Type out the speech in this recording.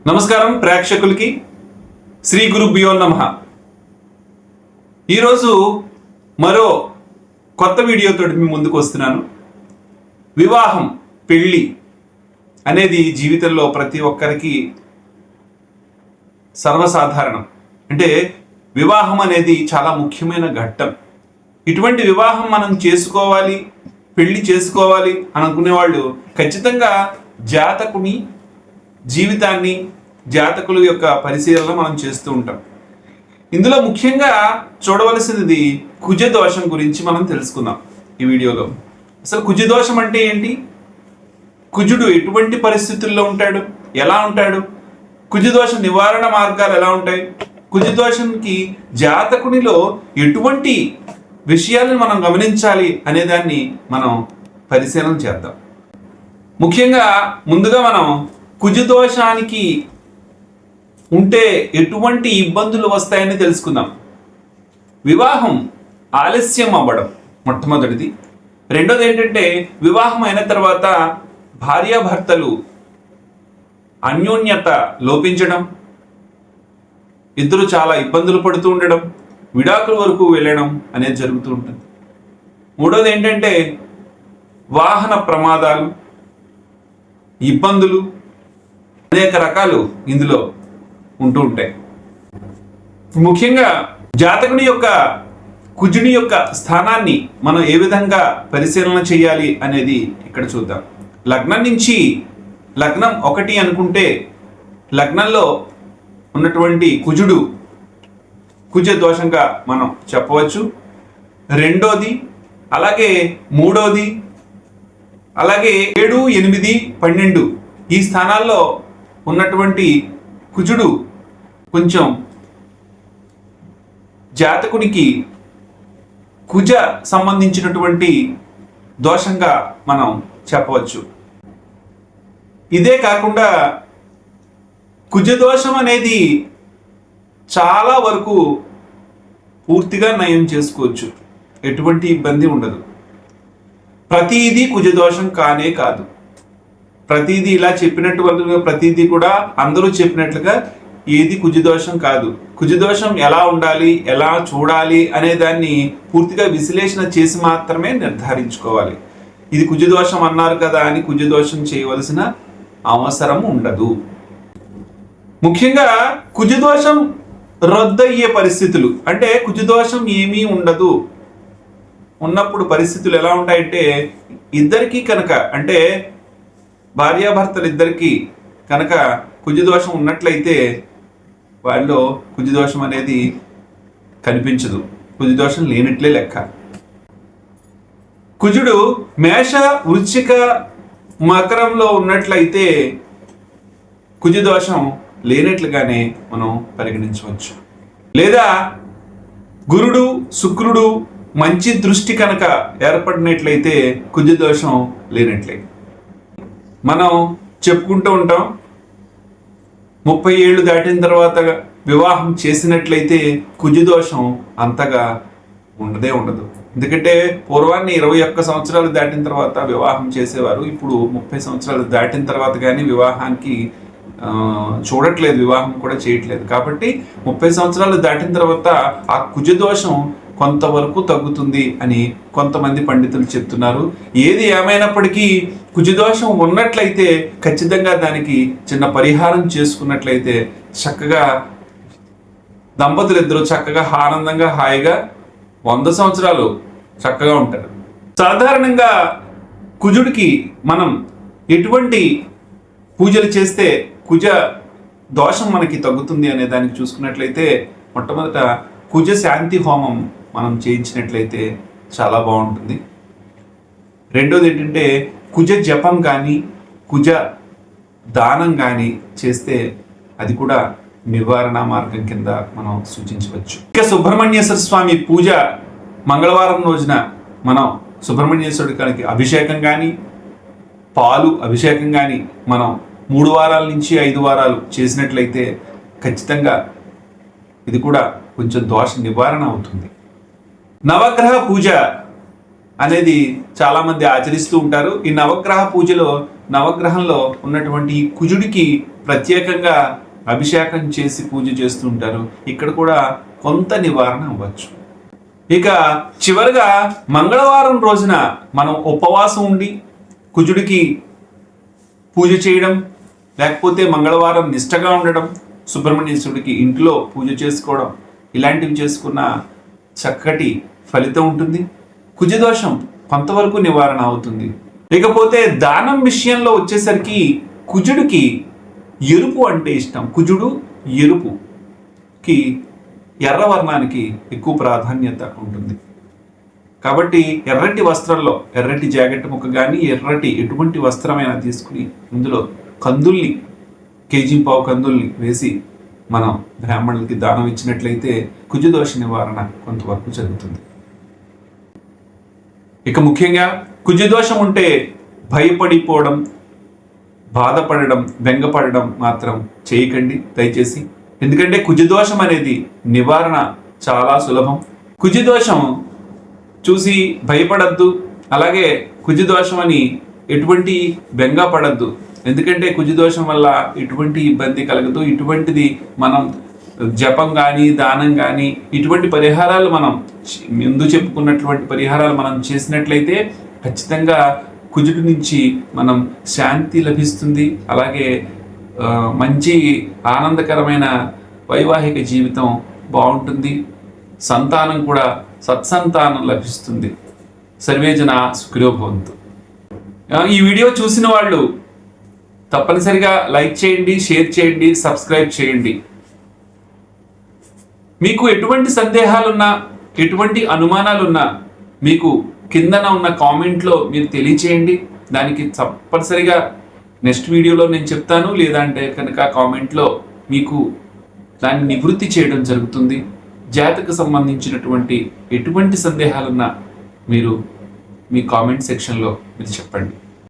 నమస్కారం ప్రేక్షకులకి శ్రీ గురుభ్యో నమః. ఈరోజు మరో కొత్త వీడియోతో మీ ముందుకు వస్తున్నాను. వివాహం, పెళ్ళి అనేది జీవితంలో ప్రతి ఒక్కరికి సర్వసాధారణం. అంటే వివాహం అనేది చాలా ముఖ్యమైన ఘట్టం. ఇటువంటి వివాహం మనం చేసుకోవాలి, పెళ్లి చేసుకోవాలి అనుకునే వాళ్ళు ఖచ్చితంగా జాతకుని జీవితాన్ని, జాతకుల యొక్క పరిశీలన మనం చేస్తూ ఉంటాం. ఇందులో ముఖ్యంగా చూడవలసినది కుజ దోషం గురించి మనం తెలుసుకుందాం ఈ వీడియోలో. అసలు కుజ దోషం అంటే ఏంటి? కుజుడు ఎటువంటి పరిస్థితుల్లో ఉంటాడు, ఎలా ఉంటాడు, కుజ దోష నివారణ మార్గాలు ఎలా ఉంటాయి, కుజ దోషంకి జాతకునిలో ఎటువంటి విషయాలను మనం గమనించాలి అనే దాన్ని మనం పరిశీలన చేద్దాం. ముఖ్యంగా ముందుగా మనం కుజదోషానికి ఉంటే ఎటువంటి ఇబ్బందులు వస్తాయని తెలుసుకుందాం. వివాహం ఆలస్యం అవ్వడం మొట్టమొదటిది. రెండోది ఏంటంటే వివాహం అయిన తర్వాత భార్యాభర్తలు అన్యోన్యత లోపించడం, ఇద్దరు చాలా ఇబ్బందులు పడుతూ ఉండడం, విడాకుల వరకు వెళ్ళడం అనేది జరుగుతూ ఉంటుంది. మూడోది ఏంటంటే వాహన ప్రమాదాలు, ఇబ్బందులు, అనేక రకాలు ఇందులో ఉంటూ ఉంటాయి. ముఖ్యంగా జాతకుని యొక్క కుజుని యొక్క స్థానాన్ని మనం ఏ విధంగా పరిశీలన చేయాలి అనేది ఇక్కడ చూద్దాం. లగ్నం నుంచి, లగ్నం 1 అనుకుంటే లగ్నంలో ఉన్నటువంటి కుజుడు కుజ దోషంగా మనం చెప్పవచ్చు. రెండోది, అలాగే మూడోది, అలాగే 7, 8, 12 ఈ స్థానాల్లో ఉన్నటువంటి కుజుడు కొంచెం జాతకునికి కుజ సంబంధించినటువంటి దోషంగా మనం చెప్పవచ్చు. ఇదే కాకుండా కుజ దోషం అనేది చాలా వరకు పూర్తిగా నయం చేసుకోవచ్చు, ఎటువంటి ఇబ్బంది ఉండదు. ప్రతిదీ కుజదోషం కానే కాదు. ప్రతిదీ ఇలా చెప్పినట్టు ప్రతిదీ కూడా అందరూ చెప్పినట్లుగా ఏది కుజదోషం కాదు. కుజదోషం ఎలా ఉండాలి, ఎలా చూడాలి అనే దాన్ని పూర్తిగా విశ్లేషణ చేసి మాత్రమే నిర్ధారించుకోవాలి. ఇది కుజదోషం అన్నారు కదా అని కుజదోషం చేయవలసిన అవసరం ఉండదు. ముఖ్యంగా కుజదోషం రద్దయ్యే పరిస్థితులు, అంటే కుజదోషం ఏమీ ఉండదు ఉన్నప్పుడు పరిస్థితులు ఎలా ఉంటాయంటే, ఇద్దరికీ కనుక, అంటే భార్యాభర్తలు ఇద్దరికి కనుక కుజదోషం ఉన్నట్లయితే వాళ్ళు కుజదోషం అనేది కనిపించదు, కుజదోషం లేనట్లే లెక్క. కుజుడు మేష, వృశ్చిక, మకరంలో ఉన్నట్లయితే కుజదోషం లేనట్లుగానే మనం పరిగణించవచ్చు. లేదా గురుడు, శుక్రుడు మంచి దృష్టి కనుక ఏర్పడినట్లయితే కుజదోషం లేనట్లే. మనం చెప్పుకుంటూ ఉంటాం, 30 ఏళ్ళు దాటిన తర్వాత వివాహం చేసినట్లయితే కుజదోషం అంతగా ఉండదు. ఎందుకంటే పూర్వాన్ని 21 సంవత్సరాలు దాటిన తర్వాత వివాహం చేసేవారు. ఇప్పుడు 30 సంవత్సరాలు దాటిన తర్వాత కానీ వివాహానికి చూడట్లేదు, వివాహం కూడా చేయట్లేదు. కాబట్టి 30 సంవత్సరాలు దాటిన తర్వాత ఆ కుజదోషం కొంతవరకు తగ్గుతుంది అని కొంతమంది పండితులు చెప్తున్నారు. ఏది ఏమైనప్పటికీ కుజదోషం ఉన్నట్లయితే ఖచ్చితంగా దానికి చిన్న పరిహారం చేసుకున్నట్లయితే చక్కగా దంపతులు ఇద్దరు చక్కగా ఆనందంగా హాయిగా 100 సంవత్సరాలు చక్కగా ఉంటారు. సాధారణంగా కుజుడికి మనం ఎటువంటి పూజలు చేస్తే కుజ దోషం మనకి తగ్గుతుంది అనే దానికి చూసుకున్నట్లయితే, మొట్టమొదట కుజ శాంతి హోమం మనం చేయించినట్లయితే చాలా బాగుంటుంది. రెండోది ఏంటంటే కుజ జపం కానీ కుజ దానం కానీ చేస్తే అది కూడా నివారణ మార్గం కింద మనం సూచించవచ్చు. ఇక సుబ్రహ్మణ్యేశ్వర స్వామి పూజ మంగళవారం రోజున మనం సుబ్రహ్మణ్యేశ్వరుడికి అభిషేకం కానీ, పాలు అభిషేకం కానీ మనం 3 వారాల నుంచి 5 వారాలు చేసినట్లయితే ఖచ్చితంగా ఇది కూడా కొంచెం దోష నివారణ అవుతుంది. నవగ్రహ పూజ అనేది చాలామంది ఆచరిస్తూ ఉంటారు. ఈ నవగ్రహ పూజలో నవగ్రహంలో ఉన్నటువంటి ఈ కుజుడికి ప్రత్యేకంగా అభిషేకం చేసి పూజ చేస్తూ ఉంటారు. ఇక్కడ కూడా కొంత నివారణ అవ్వచ్చు. ఇక చివరిగా మంగళవారం రోజున మనం ఉపవాసం ఉండి కుజుడికి పూజ చేయడం, లేకపోతే మంగళవారం నిష్టగా ఉండడం, సుబ్రహ్మణ్యేశ్వరుడికి ఇంట్లో పూజ చేసుకోవడం, ఇలాంటివి చేసుకున్న చక్కటి ఫలితం ఉంటుంది. కుజదోషం కొంతవరకు నివారణ అవుతుంది. ఇకపోతే దానం విషయంలో వచ్చేసరికి కుజుడికి ఎరుపు అంటే ఇష్టం. కుజుడు ఎరుపుకి, ఎర్ర వర్ణానికి ఎక్కువ ప్రాధాన్యత ఉంటుంది. కాబట్టి ఎర్రటి వస్త్రంలో ఎర్రటి జాకెట్ ముక్క కానీ ఎర్రటి ఎటువంటి వస్త్రమైనా తీసుకుని ఇందులో కందుల్ని, కేజీ-పావు కందుల్ని వేసి మనం బ్రాహ్మణులకి దానం ఇచ్చినట్లయితే కుజదోష నివారణ కొంతవరకు జరుగుతుంది. ఇక ముఖ్యంగా కుజదోషం ఉంటే భయపడిపోవడం, బాధపడడం, బెంగపడడం మాత్రం చేయకండి దయచేసి. ఎందుకంటే కుజదోషం అనేది నివారణ చాలా సులభం. కుజదోషం చూసి భయపడద్దు, అలాగే కుజదోషం అని ఎటువంటి బెంగ పడద్దు. ఎందుకంటే కుజదోషం వల్ల ఎటువంటి ఇబ్బంది కలగదు. ఇటువంటిది మనం జపం కానీ దానం కానీ ఇటువంటి పరిహారాలు మనం ముందు చెప్పుకున్నటువంటి పరిహారాలు మనం చేసినట్లయితే ఖచ్చితంగా కుజుడి నుంచి మనం శాంతి లభిస్తుంది. అలాగే మంచి ఆనందకరమైన వైవాహిక జీవితం బాగుంటుంది. సంతానం కూడా సత్సంతానం లభిస్తుంది. సర్వేజన సుఖినో భవంతు. ఈ వీడియో చూసిన వాళ్ళు తప్పనిసరిగా లైక్ చేయండి, షేర్ చేయండి, సబ్స్క్రైబ్ చేయండి. మీకు ఎటువంటి సందేహాలున్నా, ఎటువంటి అనుమానాలున్నా మీకు కిందన ఉన్న కామెంట్లో మీరు తెలియచేయండి. దానికి తప్పనిసరిగా నెక్స్ట్ వీడియోలో నేను చెప్తాను. లేదంటే కనుక కామెంట్లో మీకు దాన్ని నివృత్తి చేయడం జరుగుతుంది. జాతకు సంబంధించినటువంటి ఎటువంటి సందేహాలున్నా మీరు మీ కామెంట్ సెక్షన్లో మీరు చెప్పండి.